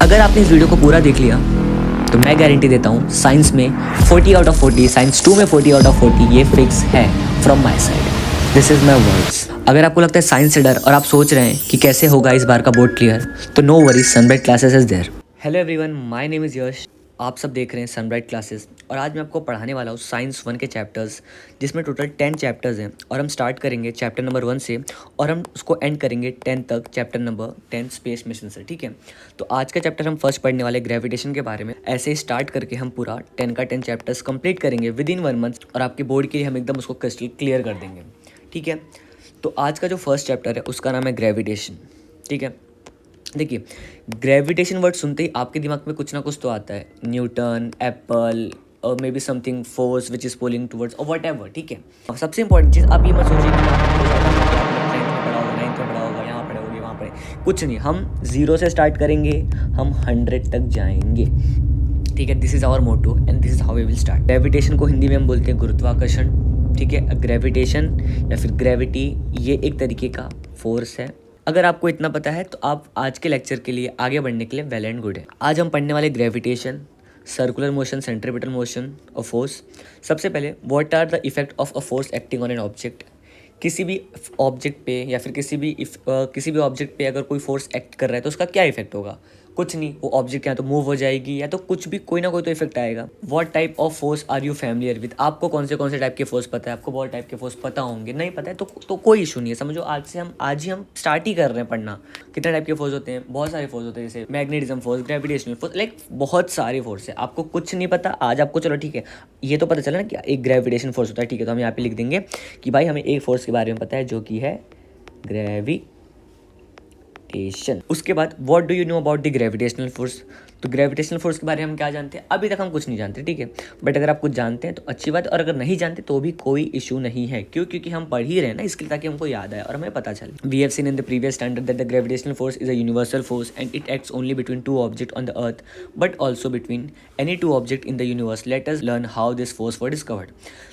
अगर आपने इस वीडियो को पूरा देख लिया तो मैं गारंटी देता हूँ साइंस में 40 आउट ऑफ 40, साइंस 2 में 40 आउट ऑफ 40 ये फिक्स है from my side. This is my words. अगर आपको लगता है साइंस से डर और आप सोच रहे हैं कि कैसे होगा इस बार का बोर्ड क्लियर, तो no worry, Sunbright classes is there. Hello everyone, my name is Yash. आप सब देख रहे हैं सनब्राइट क्लासेस और आज मैं आपको पढ़ाने वाला हूँ साइंस 1 के चैप्टर्स, जिसमें टोटल 10 चैप्टर्स हैं। और हम स्टार्ट करेंगे चैप्टर नंबर 1 से और हम उसको एंड करेंगे 10 तक, चैप्टर नंबर 10 स्पेस मिशन से। ठीक है, तो आज का चैप्टर हम फर्स्ट पढ़ने वाले ग्रेविटेशन के बारे में। ऐसे ही स्टार्ट करके हम पूरा 10 का 10 चैप्टर्स कंप्लीट करेंगे विद इन 1 मंथ और आपके बोर्ड के लिए हम एकदम उसको क्रिस्टल क्लियर कर देंगे। ठीक है, तो आज का जो फर्स्ट चैप्टर है उसका नाम है ग्रेविटेशन। ठीक है, देखिए, ग्रेविटेशन वर्ड सुनते ही आपके दिमाग में कुछ ना कुछ तो आता है, न्यूटन, एप्पल और may be something force which is pulling towards और वट एवर। ठीक है, सबसे इंपॉर्टेंट चीज़ आप ये मत सोचिए कि टेंथ में पढ़ा होगा, 9th में पढ़ा होगा, यहाँ पढ़े होगे, वहाँ पढ़े, कुछ नहीं। हम 0 से स्टार्ट करेंगे, हम 100 तक जाएंगे। ठीक है, this is our motto and this is how we will start. Gravitation को हिंदी में हम बोलते हैं गुरुत्वाकर्षण। ठीक है, ग्रेविटेशन या फिर ग्रेविटी ये एक तरीके का फोर्स है। अगर आपको इतना पता है तो आप आज के लेक्चर के लिए आगे बढ़ने के लिए वेल एंड गुड है। आज हम पढ़ने वाले gravitation, circular motion, centripetal motion और फोर्स। सबसे पहले, what are the effect of a force acting on an object. किसी भी ऑब्जेक्ट पे या फिर किसी भी ऑब्जेक्ट पे अगर कोई फोर्स एक्ट कर रहा है तो उसका क्या इफेक्ट होगा। कुछ नहीं, वो ऑब्जेक्ट या तो मूव हो जाएगी या तो कुछ भी, कोई ना कोई तो इफेक्ट आएगा। What type of force are you familiar with. आपको कौन से टाइप के फोर्स पता है, आपको बहुत टाइप के फोर्स पता होंगे। नहीं पता है तो कोई इशू नहीं है, समझो आज ही हम स्टार्ट ही कर रहे हैं पढ़ना। कितने टाइप के फोर्स होते हैं, बहुत सारे फोर्स होते हैं, जैसे magnetism force, gravitational force, like बहुत सारे फोर्स है। आपको कुछ नहीं पता आज आपको, चलो ठीक है, ये तो पता चला ना कि एक ग्रेविटेशन फोर्स होता है। ठीक है, तो हम यहाँ पे लिख देंगे कि भाई हमें एक फोर्स के बारे में पता है जो कि है ग्रेविटेशन। उसके बाद what do you know about the gravitational force. तो ग्रेविटेशनल फोर्स के बारे में हम क्या जानते हैं, अभी तक हम कुछ नहीं जानते। ठीक है, बट अगर आप कुछ जानते हैं तो अच्छी बात है, और अगर नहीं जानते तो भी कोई इशू नहीं है। क्योंकि हम पढ़ ही रहे हैं ना, इसके लिए, ताकि हमको याद आए और हमें पता चले। We have seen in the previous standard that the gravitational force is a universal force and it acts only between 2 object on the earth but also between any 2 object in the universe. Let us learn how this force were discovered.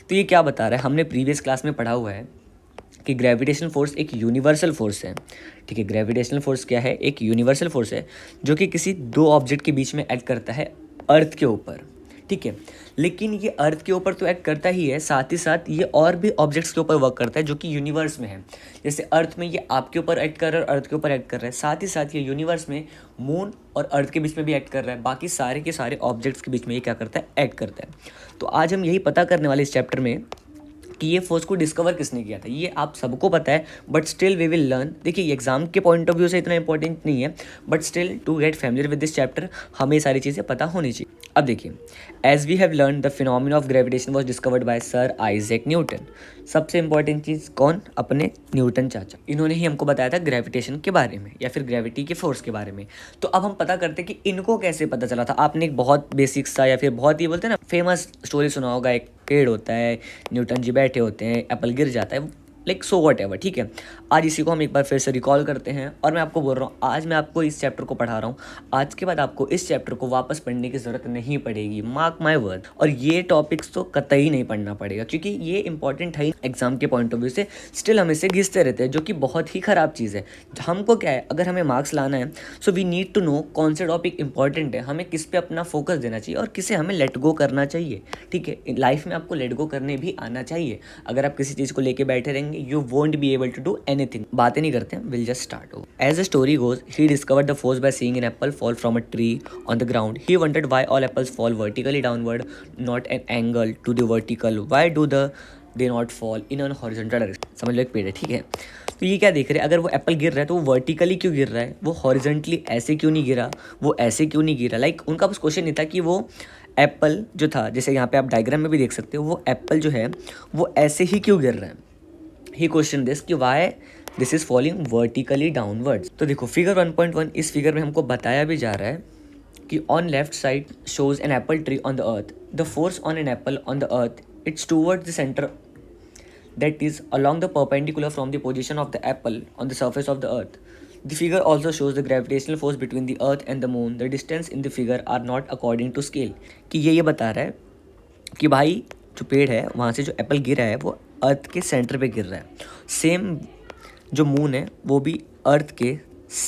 तो ये क्या बता रहा है, हमने previous class में पढ़ा हुआ है कि ग्रेविटेशनल फोर्स एक यूनिवर्सल फोर्स है। ठीक है, ग्रेविटेशनल फोर्स क्या है, एक यूनिवर्सल फोर्स है जो कि किसी 2 ऑब्जेक्ट के बीच में एक्ट करता है अर्थ के ऊपर। ठीक है, लेकिन ये अर्थ के ऊपर तो एक्ट करता ही है, साथ ही साथ ये और भी ऑब्जेक्ट्स के ऊपर वर्क करता है जो कि यूनिवर्स में है। जैसे अर्थ में ये आपके ऊपर एक्ट कर रहा है और अर्थ के ऊपर एक्ट कर रहा है, साथ ही साथ ये यूनिवर्स में मून और अर्थ के बीच में भी एक्ट कर रहा है। बाकी सारे के सारे ऑब्जेक्ट्स के बीच में ये क्या करता है, एक्ट करता है। तो आज हम यही पता करने वाले इस चैप्टर में कि ये फोर्स को डिस्कवर किसने किया था। ये आप सबको पता है, but still we will learn. देखिए, एग्जाम के पॉइंट ऑफ व्यू से इतना इंपॉर्टेंट नहीं है, but still to get familiar with this chapter हमें ये सारी चीज़ें पता होनी चाहिए। अब देखिए, as we have learn the phenomena of gravitation was discovered by sir Isaac Newton. सबसे इंपॉर्टेंट चीज़ कौन, अपने न्यूटन चाचा, इन्होंने ही हमको बताया था ग्रेविटेशन के बारे में या फिर ग्रेविटी के फोर्स के बारे में। तो अब हम पता करते हैं कि इनको कैसे पता चला था। आपने एक बहुत बेसिक सा या फिर बहुत ही बोलते हैं ना फेमस स्टोरी सुना होगा, एक पेड़ होता है, न्यूटन जी बैठे होते हैं, एप्पल गिर जाता है, लाइक सो वट एवर। ठीक है, आज इसी को हम एक बार फिर से रिकॉल करते हैं और मैं आपको बोल रहा हूँ, आज मैं आपको इस चैप्टर को पढ़ा रहा हूँ। आज के बाद आपको इस चैप्टर को वापस पढ़ने की ज़रूरत नहीं पड़ेगी, मार्क माय वर्ड। और ये टॉपिक्स तो कतई नहीं पढ़ना पड़ेगा क्योंकि ये इंपॉर्टेंट है एग्जाम के पॉइंट ऑफ व्यू से। स्टिल हम इसे घिसते रहते हैं, जो कि बहुत ही ख़राब चीज़ है। हमको क्या है, अगर हमें मार्क्स लाना है so we need to know कौन से टॉपिक इंपॉर्टेंट है, हमें किस पे अपना फोकस देना चाहिए और किसे हमें लेट गो करना चाहिए। ठीक है, लाइफ में आपको लेट गो करने भी आना चाहिए। अगर आप किसी चीज़ को लेके बैठे रहेंगे, you won't be able to do anything। बातें नहीं करते हैं, we'll just start over। As the story goes, he discovered the force by seeing an apple fall from a tree on the ground. He wondered why all apples fall vertically downward, not an angle to the vertical. Why do they not fall in an horizontal direction? समझ लो, एक पेड़ है, ठीक है, तो ये क्या देख रहे हैं, अगर वो एप्पल गिर रहा है तो वो वर्टिकली क्यों गिर रहा है, वो हॉरिजेंटली ऐसे क्यों नहीं गिरा, वो ऐसे क्यों नहीं गिरा। लाइक उनका बस क्वेश्चन नहीं था कि वो एप्पल जो था, जैसे यहाँ पे आप डायग्राम में भी देख सकते हो, वो एप्पल जो है वो ऐसे ही क्यों गिर रहा है। ही क्वेश्चन दिस कि why this is falling vertically downwards. तो देखो, फिगर 1.1 इस फिगर में हमको बताया भी जा रहा है कि on left side shows an apple tree on the earth. The force on an apple on the earth it's towards the centre, that is along the perpendicular from the position of the apple on the surface of the earth. The figure also shows the gravitational force between the earth and the moon. The distance in the figure are not according to scale। कि ये बता रहा है कि भाई जो पेड़ है वहाँ से जो एप्पल गिरा है वो अर्थ के सेंटर पे गिर रहा है। सेम जो मून है वो भी अर्थ के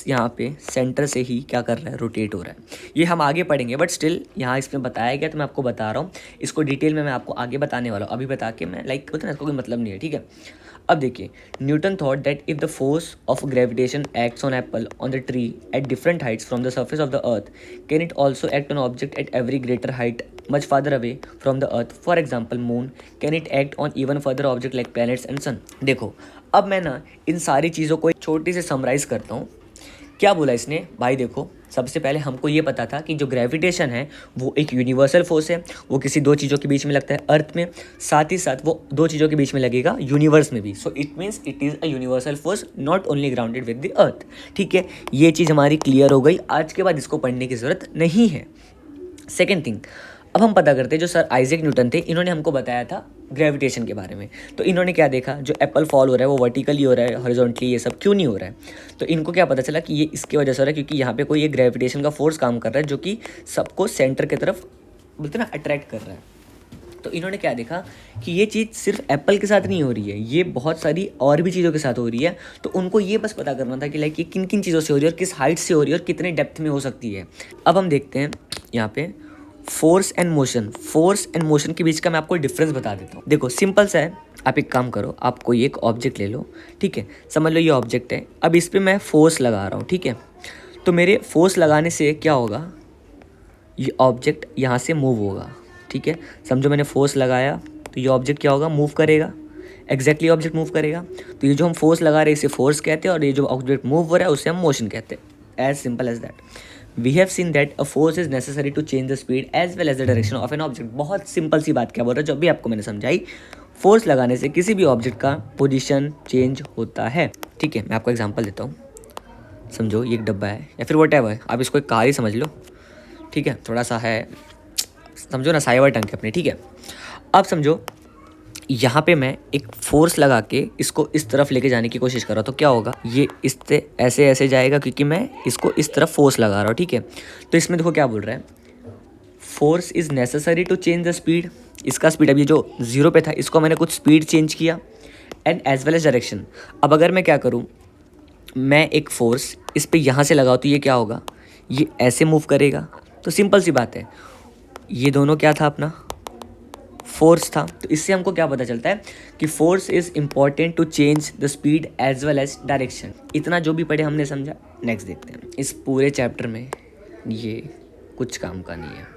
यहाँ पे सेंटर से ही क्या कर रहा है, रोटेट हो रहा है। ये हम आगे पढ़ेंगे, बट स्टिल यहाँ इसमें बताया गया तो मैं आपको बता रहा हूँ। इसको डिटेल में मैं आपको आगे बताने वाला हूँ, अभी बता के मैं लाइक होता है ना, इसको कोई मतलब नहीं है, ठीक है। अब देखिए, Newton thought that if the force of gravitation acts on Apple on the tree at different Heights from the surface of the earth, can it also act on object at every greater height much farther away from the earth, for example moon, can it act on even further object like planets and sun? देखो, अब मैं ना इन सारी चीज़ों को एक छोटी से समराइज़ करता हूँ। क्या बोला इसने भाई, देखो सबसे पहले हमको ये पता था कि जो ग्रेविटेशन है वो एक यूनिवर्सल फोर्स है, वो किसी दो चीज़ों के बीच में लगता है अर्थ में, साथ ही साथ वो दो चीज़ों के बीच में लगेगा यूनिवर्स में भी। So it means it is a universal force not only grounded with the earth. ठीक है, ये चीज़ हमारी क्लियर हो गई, आज के बाद इसको पढ़ने की ज़रूरत नहीं है। सेकेंड थिंग, अब हम पता करते हैं, जो सर आइजैक न्यूटन थे इन्होंने हमको बताया था ग्रेविटेशन के बारे में। तो इन्होंने क्या देखा, जो एप्पल फॉल हो रहा है वो वर्टिकली हो रहा है, हॉरिजॉन्टली ये सब क्यों नहीं हो रहा है। तो इनको क्या पता चला कि ये इसकी वजह से हो रहा है, क्योंकि यहाँ पे कोई एक ग्रेविटेशन का फोर्स काम कर रहा है जो कि सबको सेंटर की तरफ बोलते ना अट्रैक्ट कर रहा है। तो इन्होंने क्या देखा कि ये चीज़ सिर्फ एप्पल के साथ नहीं हो रही है, ये बहुत सारी और भी चीज़ों के साथ हो रही है। तो उनको ये बस पता करना था कि लाइक ये किन किन चीज़ों से हो रही है और किस हाइट से हो रही है और कितने डेप्थ में हो सकती है। अब हम देखते हैं यहाँ पे फोर्स एंड मोशन के बीच का मैं आपको डिफरेंस बता देता हूँ। देखो सिंपल सा है, आप एक काम करो, आप कोई एक ऑब्जेक्ट ले लो, ठीक है, समझ लो ये ऑब्जेक्ट है, अब इस पर मैं फोर्स लगा रहा हूँ, ठीक है। तो मेरे फोर्स लगाने से क्या होगा, ये ऑब्जेक्ट यहाँ से मूव होगा, ठीक है। समझो मैंने फोर्स लगाया तो ये ऑब्जेक्ट क्या होगा, मूव करेगा, एग्जैक्टली ऑब्जेक्ट मूव करेगा। तो ये जो हम फोर्स लगा रहे हैं इसे फोर्स कहते हैं, और ये जो ऑब्जेक्ट मूव हो रहा है उसे हम मोशन कहते हैं। As simple as that. We have seen that a force is necessary to change the speed as well as the direction of an object. बहुत सिंपल सी बात क्या बोल रहा है, जो भी आपको मैंने समझाई, फोर्स लगाने से किसी भी ऑब्जेक्ट का पोजीशन चेंज होता है, ठीक है। मैं आपको एग्जांपल देता हूँ, समझो ये एक डब्बा है या फिर व्हाटएवर है, आप इसको एक कार ही समझ लो, ठीक है, थोड़ा सा है, समझो ना साइबर टंग है अपने, ठीक है। अब समझो यहाँ पे मैं एक फोर्स लगा के इसको इस तरफ लेके जाने की कोशिश कर रहा हूँ, तो क्या होगा, ये इससे ऐसे ऐसे जाएगा क्योंकि मैं इसको इस तरफ फोर्स लगा रहा हूँ, ठीक है। तो इसमें देखो क्या बोल रहा है, force is necessary to change the speed. इसका स्पीड अब ये जो 0 पे था इसको मैंने कुछ स्पीड चेंज किया, and as well as direction. अब अगर मैं क्या करूँ, मैं एक फोर्स इस पर यहाँ से लगाऊँ तो ये क्या होगा, ये ऐसे मूव करेगा। तो सिंपल सी बात है, ये दोनों क्या था, अपना फोर्स था। तो इससे हमको क्या पता चलता है कि force is important to change the speed as well as direction. इतना जो भी पढ़े हमने समझा। नेक्स्ट देखते हैं, इस पूरे चैप्टर में ये कुछ काम का नहीं है,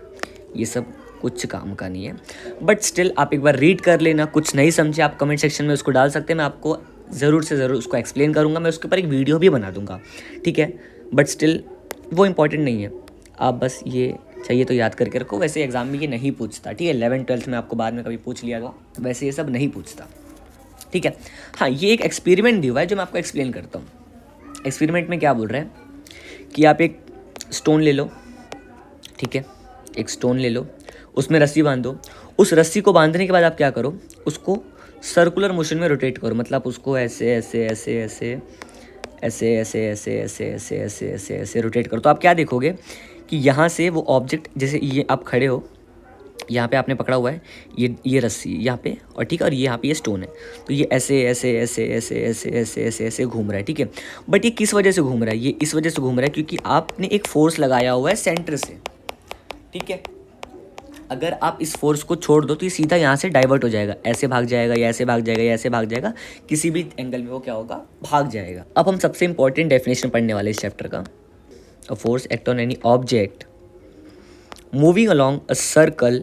ये सब कुछ काम का नहीं है, बट स्टिल आप एक बार रीड कर लेना। कुछ नहीं समझे आप कमेंट सेक्शन में उसको डाल सकते हैं, मैं आपको ज़रूर से ज़रूर उसको एक्सप्लेन करूँगा, मैं उसके ऊपर एक वीडियो भी बना दूँगा, ठीक है। बट स्टिल वो इंपॉर्टेंट नहीं है, आप बस ये चाहिए तो याद करके रखो। वैसे एग्जाम में ये नहीं पूछता, ठीक है, 11th-12th में आपको बाद में कभी पूछ लिया तो वैसे ये सब नहीं पूछता, ठीक है। हाँ, ये एक एक्सपेरिमेंट दिया हुआ है जो मैं आपको एक्सप्लेन करता हूँ। एक्सपेरिमेंट में क्या बोल रहे हैं कि आप एक स्टोन ले लो, ठीक है, एक स्टोन ले लो, उसमें रस्सी बांध दो। उस रस्सी को बांधने के बाद आप क्या करो, उसको सर्कुलर मोशन में रोटेट करो, मतलब उसको ऐसे ऐसे ऐसे ऐसे ऐसे ऐसे ऐसे ऐसे ऐसे ऐसे ऐसे ऐसे रोटेट करो। तो आप क्या देखोगे कि यहाँ से वो ऑब्जेक्ट, जैसे ये आप खड़े हो, यहाँ पे आपने पकड़ा हुआ है ये रस्सी यहाँ पे, और ठीक है, और ये यहाँ पे ये स्टोन है, तो ये ऐसे ऐसे ऐसे ऐसे ऐसे ऐसे ऐसे ऐसे घूम रहा है, ठीक है। बट ये किस वजह से घूम रहा है, ये इस वजह से घूम रहा है क्योंकि आपने एक फोर्स लगाया हुआ है सेंटर से, ठीक है। अगर आप इस फोर्स को छोड़ दो तो ये सीधा यहाँ से डाइवर्ट हो जाएगा, ऐसे भाग जाएगा या ऐसे भाग जाएगा या ऐसे भाग जाएगा, किसी भी एंगल में वो क्या होगा, भाग जाएगा। अब हम सबसे इंपॉर्टेंट डेफिनेशन पढ़ने वाले इस चैप्टर का। A force act on any object moving along a circle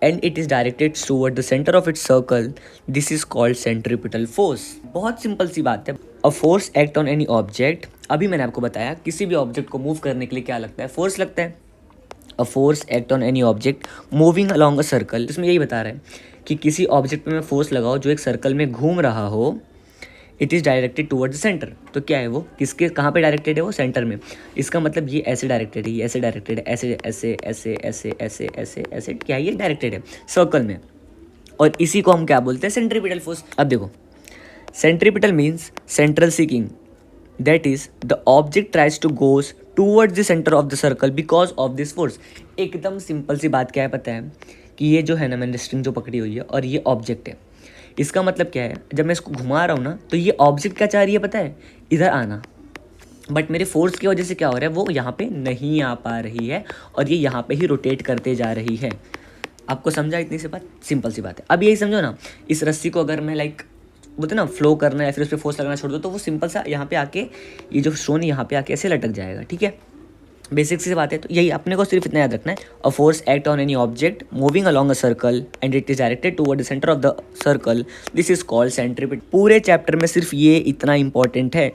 and it is directed toward the center of its circle. This is called centripetal force. बहुत सिंपल सी बात है। A force act on any object, अभी मैंने आपको बताया किसी भी ऑब्जेक्ट को मूव करने के लिए क्या लगता है, फोर्स लगता है। A force act on any object moving along a circle, इसमें यही बता रहा है कि किसी ऑब्जेक्ट पे मैं फोर्स लगाओ जो एक सर्कल में घूम रहा हो, it is directed toward the centre. तो क्या है वो, किसके कहाँ पे डायरेक्टेड है, वो सेंटर में। इसका मतलब ये ऐसे डायरेक्टेड है, ये ऐसे डायरेक्टेड है, ऐसे ऐसे ऐसे ऐसे ऐसे ऐसे ऐसे, क्या है, ये डायरेक्टेड है सर्कल में, और इसी को हम क्या बोलते हैं, सेंट्रीपिटल फोर्स। अब देखो, centripetal means central seeking, that is the object tries to goes towards the centre of the circle because of this force. एकदम सिंपल सी बात क्या है पता है, कि ये जो है ना, मैंने स्ट्रिंग जो पकड़ी हुई है और ये ऑब्जेक्ट है, इसका मतलब क्या है, जब मैं इसको घुमा रहा हूँ ना, तो ये ऑब्जेक्ट क्या चाह रही है पता है, इधर आना, बट मेरे फोर्स की वजह से क्या हो रहा है, वो यहाँ पे नहीं आ पा रही है और ये यहाँ पे ही रोटेट करते जा रही है। आपको समझा इतनी सी बात? सिंपल सी बात है। अब यही समझो ना, इस रस्सी को अगर मैं लाइक बोलते ना फ्लो करना है, फिर उस पर फोर्स लगाना छोड़ दो, तो वो सिंपल सा यहाँ पे आके ये जो स्टोन यहाँ पे आके ऐसे लटक जाएगा। ठीक है, बेसिक सी बात है। तो यही अपने को सिर्फ इतना याद रखना है, a force act on any object moving along a circle and it is directed toward the centre of the circle, this is called centripetal. पूरे चैप्टर में सिर्फ ये इतना इंपॉर्टेंट है।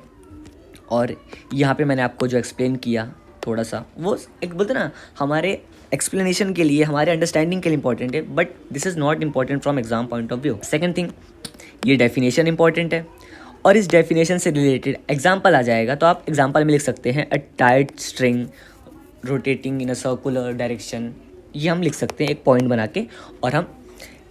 और यहाँ पे मैंने आपको जो एक्सप्लेन किया थोड़ा सा, वो एक बोलते ना हमारे एक्सप्लेनेशन के लिए, हमारे अंडरस्टैंडिंग के लिए इंपॉर्टेंट है, but this is not important from exam point of view. Second thing, ये डेफिनेशन इंपॉर्टेंट है और इस डेफिनेशन से रिलेटेड एग्जाम्पल आ जाएगा, तो आप एग्जाम्पल में लिख सकते हैं a tight string rotating in a circular direction. ये हम लिख सकते हैं एक पॉइंट बना के। और हम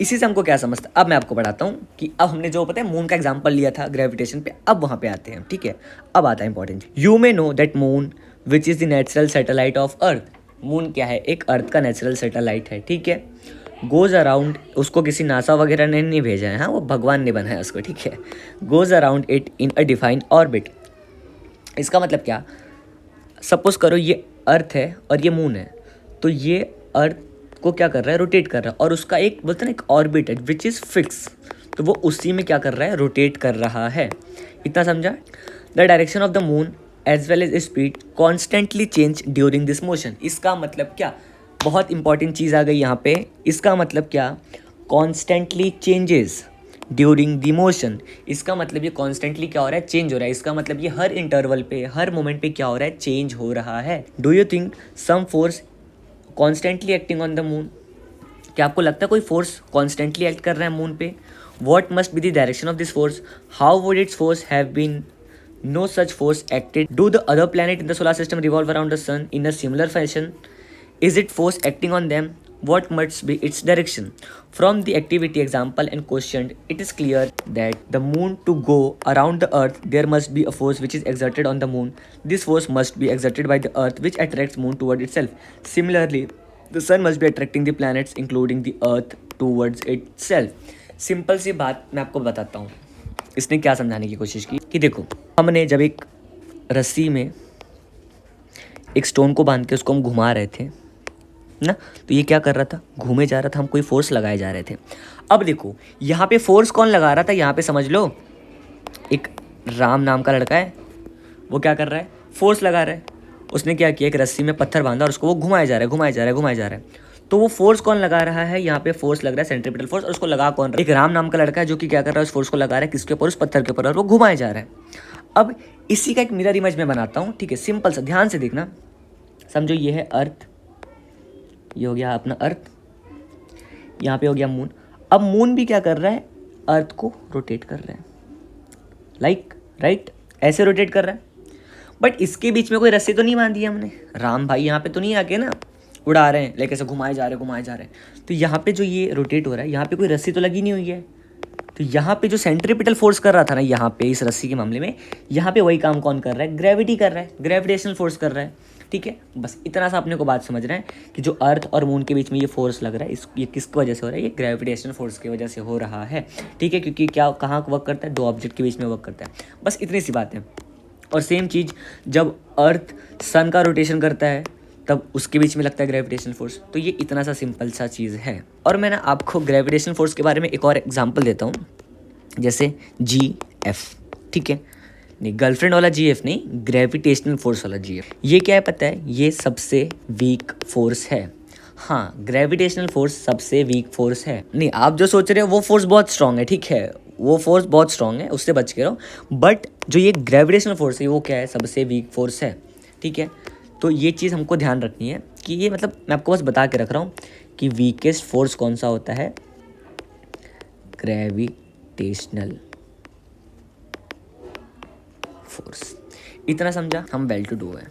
इसी से हमको क्या समझता है, अब मैं आपको बताता हूँ कि अब हमने जो पता है मून का एग्जांपल लिया था ग्रेविटेशन पे, अब वहाँ पे आते हैं। ठीक है, अब आता है important. You may know that moon which is the natural satellite of earth. Moon क्या है, एक अर्थ का नेचुरल सैटेलाइट है। ठीक है, गोज़ अराउंड, उसको किसी नासा वगैरह ने नहीं भेजा है, हाँ वो भगवान ने बनाया उसको। ठीक है, goes around it in a defined orbit. इसका मतलब क्या, सपोज करो ये अर्थ है और ये मून है, तो ये अर्थ को क्या कर रहा है, रोटेट कर रहा है, और उसका एक बोलते हैं ना एक ऑर्बिट है विच इज़ फिक्स, तो वो उसी में क्या कर रहा है, रोटेट कर रहा है। इतना समझा? The direction of the moon as well as speed constantly change during this motion. इसका मतलब क्या, बहुत इंपॉर्टेंट चीज़ आ गई यहाँ पे। इसका मतलब क्या, constantly changes during the motion. इसका मतलब ये कॉन्स्टेंटली क्या हो रहा है, चेंज हो रहा है। इसका मतलब ये हर इंटरवल पे, हर मोमेंट पे क्या हो रहा है, चेंज हो रहा है। Do you think some force constantly acting on the moon? क्या आपको लगता है कोई फोर्स कॉन्स्टेंटली एक्ट कर रहा है मून पे? What must be the direction of this force? How would its force have been? No such force acted. Do the other planet in the solar system revolve around the sun in a similar fashion? Is it force acting on them? What must be its direction? From the activity example and questioned, it is clear that the moon to go around the earth, there must be a force which is exerted on the moon. This force must be exerted by the earth, which attracts moon toward itself. Similarly, the sun must be attracting the planets, including the earth, towards itself. Simple सी बात मैं आपको बताता हूँ। इसने क्या समझाने की कोशिश की कि देखो, हमने जब एक रस्सी में एक स्टोन को बांध के उसको हम घुमा रहे थे ना, तो ये क्या कर रहा था, घूमे जा रहा था, हम कोई फोर्स लगाए जा रहे थे। अब देखो यहाँ पे फोर्स कौन लगा रहा था, यहाँ पे समझ लो एक राम नाम का लड़का है, वो क्या कर रहा है, फोर्स लगा रहा है। उसने क्या किया, एक रस्सी में पत्थर बांधा और उसको वो घुमाया जा रहा है, घुमाया जा रहा है, घुमाया जा रहा है। तो वो फोर्स कौन लगा रहा है, यहाँ पे फोर्स लग रहा है सेंट्रीपिटल फोर्स, और उसको लगा कौन रहा है, एक राम नाम का लड़का है जो कि क्या कर रहा है, उस फोर्स को लगा रहा है किसके ऊपर, उस पत्थर के ऊपर, और वो घुमाया जा रहा है। अब इसी का एक मिरर इमेज में बनाता हूँ। ठीक है, सिंपल सा, ध्यान से देखना। समझो ये है अर्थ, ये हो गया अपना अर्थ, यहाँ पे हो गया मून। अब मून भी क्या कर रहा है, अर्थ को रोटेट कर रहा है, लाइक राइट, ऐसे रोटेट कर रहा है। बट इसके बीच में कोई रस्सी तो नहीं बांधी है हमने, राम भाई यहाँ पे तो नहीं आके ना उड़ा रहे हैं, लेकिन ऐसे घुमाए जा रहे हैं, घुमाए जा रहे हैं। तो यहाँ पे जो ये रोटेट हो रहा है, यहाँ पे कोई रस्सी तो लगी नहीं हुई है। तो यहाँ पे जो सेंट्रीपिटल फोर्स कर रहा था ना, यहाँ पे इस रस्सी के मामले में, यहाँ पे वही काम कौन कर रहा है, ग्रेविटी कर रहा है, ग्रेविटेशनल फोर्स कर रहा है। ठीक है, बस इतना सा अपने को बात समझना है कि जो अर्थ और मून के बीच में ये फोर्स लग रहा है, ये किसकी वजह से हो रहा है, ये ग्रेविटेशनल फोर्स की वजह से हो रहा है। ठीक है, क्योंकि क्या कहाँ वर्क करता है, दो ऑब्जेक्ट के बीच में वर्क करता है, बस इतनी सी बात है। और सेम चीज़ जब अर्थ सन का रोटेशन करता है, तब उसके बीच में लगता है ग्रेविटेशनल फोर्स। तो ये इतना सा सिंपल सा चीज़ है। और मैं ना आपको ग्रेविटेशनल फोर्स के बारे में एक और एग्जाम्पल देता हूँ, जैसे GF। ठीक है, नहीं गर्लफ्रेंड वाला GF नहीं, ग्रेविटेशनल फोर्स वाला GF। ये क्या है पता है, ये सबसे वीक फोर्स है। हाँ, ग्रेविटेशनल फोर्स सबसे वीक फोर्स है। नहीं, आप जो सोच रहे हो वो फोर्स बहुत स्ट्रांग है, ठीक है, वो फोर्स बहुत स्ट्रांग है, उससे बच के रहो। बट जो ये ग्रेविटेशनल फोर्स है वो क्या है, सबसे वीक फोर्स है। ठीक है, तो ये चीज़ हमको ध्यान रखनी है कि ये मतलब मैं आपको बस बता के रख रहा हूँ कि वीकेस्ट फोर्स कौन सा होता है, ग्रेविटेशनल फोर्स। इतना समझा, हम वेल टू डू है,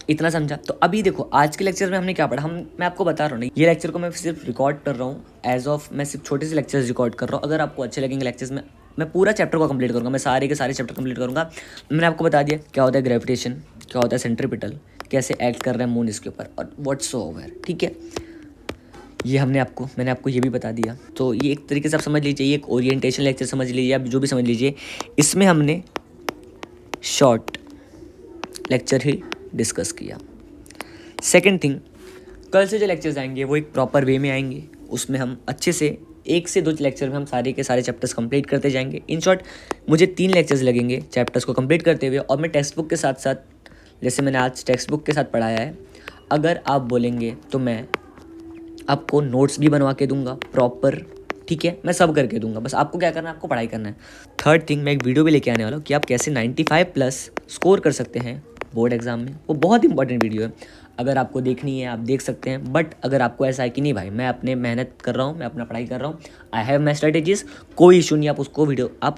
इतना समझा। तो अभी देखो आज के लेक्चर में हमने क्या पढ़ा, मैं आपको बता रहा हूँ ना, ये लेक्चर को मैं सिर्फ रिकॉर्ड कर रहा हूँ एज ऑफ, मैं सिर्फ छोटे से लेक्चर्स रिकॉर्ड कर रहा हूँ। अगर आपको अच्छे लगेंगे लेक्चर्स में, मैं पूरा चैप्टर को कंप्लीट करूँगा, मैं सारे के सारे चैप्टर कंप्लीट करूँगा। मैंने आपको बता दिया क्या होता है ग्रेविटेशन, क्या होता है सेंट्रीपिटल, कैसे एक्ट कर रहा है मून इसके ऊपर, और व्हाट्सओवर। ठीक है, ये मैंने आपको ये भी बता दिया। तो ये एक तरीके से आप समझ लीजिए, ये एक ओरिएंटेशन लेक्चर समझ लीजिए, आप जो भी समझ लीजिए। इसमें हमने शॉर्ट लेक्चर ही डिस्कस किया। सेकेंड थिंग, कल से जो लेक्चर्स आएंगे वो एक प्रॉपर वे में आएंगे, उसमें हम अच्छे से 1 से 2 लेक्चर में हम सारे के सारे चैप्टर्स कंप्लीट करते जाएंगे। इन शॉर्ट मुझे 3 लेक्चर्स लगेंगे चैप्टर्स को कंप्लीट करते हुए, और मैं टेक्स्ट बुक के साथ साथ, जैसे मैंने आज टेक्स्ट बुक के साथ पढ़ाया है, अगर आप बोलेंगे तो मैं आपको नोट्स भी बनवा के दूंगा प्रॉपर, ठीक है, मैं सब करके दूंगा, बस आपको क्या करना है, आपको पढ़ाई करना है। थर्ड थिंग, मैं एक वीडियो भी लेके आने वाला हूँ कि आप कैसे 95+ स्कोर कर सकते हैं बोर्ड एग्जाम में। वो बहुत इंपॉर्टेंट वीडियो है, अगर आपको देखनी है आप देख सकते हैं। बट अगर आपको ऐसा है कि नहीं भाई मैं अपने मेहनत कर रहा हूँ, मैं अपना पढ़ाई कर रहा हूँ, आई हैव माई स्ट्रेटेजीज, कोई इशू नहीं, आपको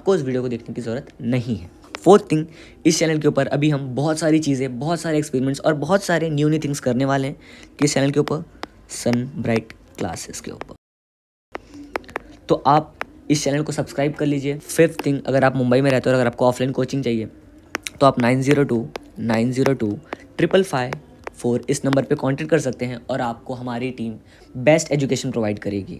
उस वीडियो को देखने की ज़रूरत नहीं है। फोर्थ थिंग, इस चैनल के ऊपर अभी हम बहुत सारी चीज़ें, बहुत सारे एक्सपेरिमेंट्स और बहुत सारे न्यू थिंग्स करने वाले हैं किस चैनल के ऊपर, सन ब्राइट क्लासेस के ऊपर। तो आप इस चैनल को सब्सक्राइब कर लीजिए। फिफ्थ थिंग, अगर आप मुंबई में रहते हो और अगर आपको ऑफलाइन कोचिंग चाहिए तो आप 9029025554 इस नंबर पे कांटेक्ट कर सकते हैं और आपको हमारी टीम बेस्ट एजुकेशन प्रोवाइड करेगी।